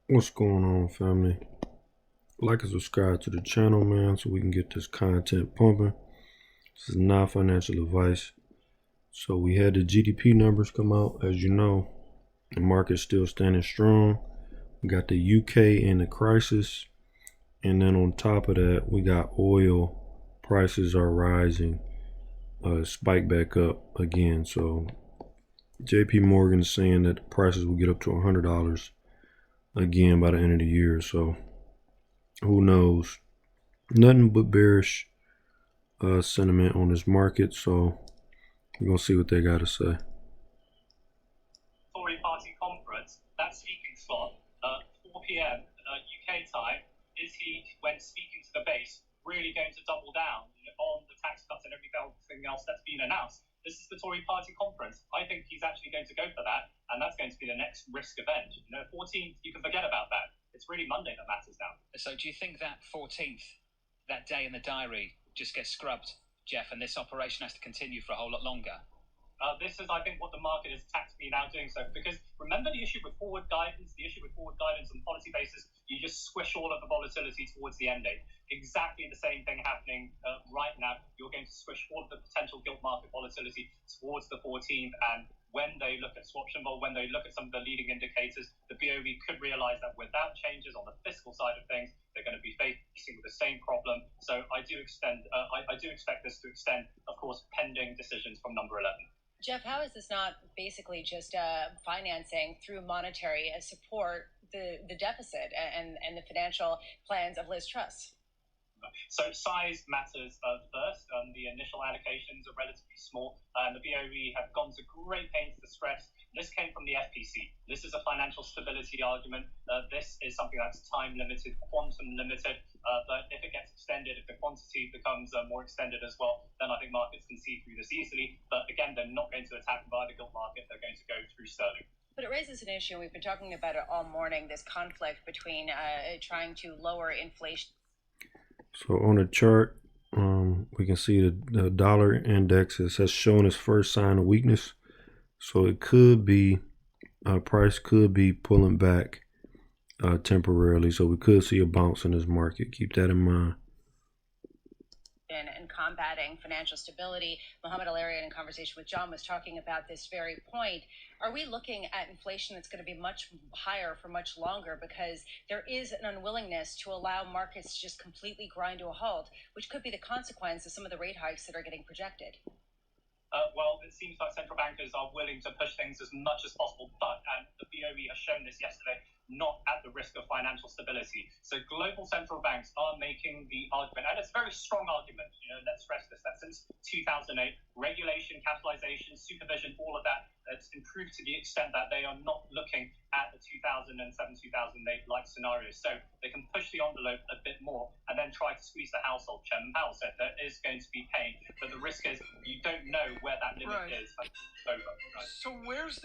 What's going on, family? Like and subscribe to the channel, man, so we can get this content pumping. This is not financial advice. So we had the GDP numbers come out. As you know, the market's still standing strong. We got the UK in the crisis. And then on top of that, we got oil prices are rising, spike back up again. So JP Morgan is saying that the prices will get up to $100 again by the end of the year. So who knows? Nothing but bearish sentiment on this market. So we're gonna see what they got to say. Tory party conference, that speaking slot, 4 p.m. UK time, is he, when speaking to the base, really going to double down on the tax cuts and everything else that's been announced? This is the Tory party conference. I think he's actually going to go for that, and that's going to be the next risk event. 14th, you can forget about that. It's really Monday that matters now. So do you think that 14th, that day in the diary, just gets scrubbed, Jeff, and this operation has to continue for a whole lot longer? This is, I think, what the market is tactically now doing so. Because remember the issue with forward guidance on policy basis, you just squish all of the volatility towards the end date. Exactly the same thing happening right now. You're going to squish all of the potential gilt market volatility towards the 14th. And when they look at swaption vol, when they look at some of the leading indicators, the BOE could realize that without changes on the fiscal side of things, they're going to be facing the same problem. So I do expect this to extend, of course, pending decisions from number 11. Jeff, how is this not basically just financing through monetary support the deficit and the financial plans of Liz Truss? So size matters first. The initial allocations are relatively small, and the BOE have gone to great pains to stress this came from the FPC. This is a financial stability argument. This is something that's time limited, quantum limited. But if it gets extended, if the quantity becomes more extended as well, then I think markets can see through this easily. But again, they're not going to attack via the gilt market. They're going to go through sterling. But it raises an issue, and we've been talking about it all morning, this conflict between trying to lower inflation. So on the chart, we can see the dollar index has shown its first sign of weakness. So it could be, price could be pulling back temporarily. So we could see a bounce in this market. Keep that in mind. And combating financial stability. Mohamed El-Erian, in conversation with John, was talking about this very point. Are we looking at inflation that's going to be much higher for much longer because there is an unwillingness to allow markets to just completely grind to a halt, which could be the consequence of some of the rate hikes that are getting projected? Well, it seems like central bankers are willing to push things as much as possible, but, and the BOE has shown this yesterday, not at the risk of financial stability. So global central banks are making the argument, and it's a very strong argument, let's stress this, that since 2008, regulation, capitalization, supervision, all of that, it's improved to the extent that they are not looking at the 2007, 2008 like scenarios. So they can push the envelope a bit more and then try to squeeze the household. Chairman Powell said there is going to be pain, but the risk is you don't know where that limit is. Over, right? So where's the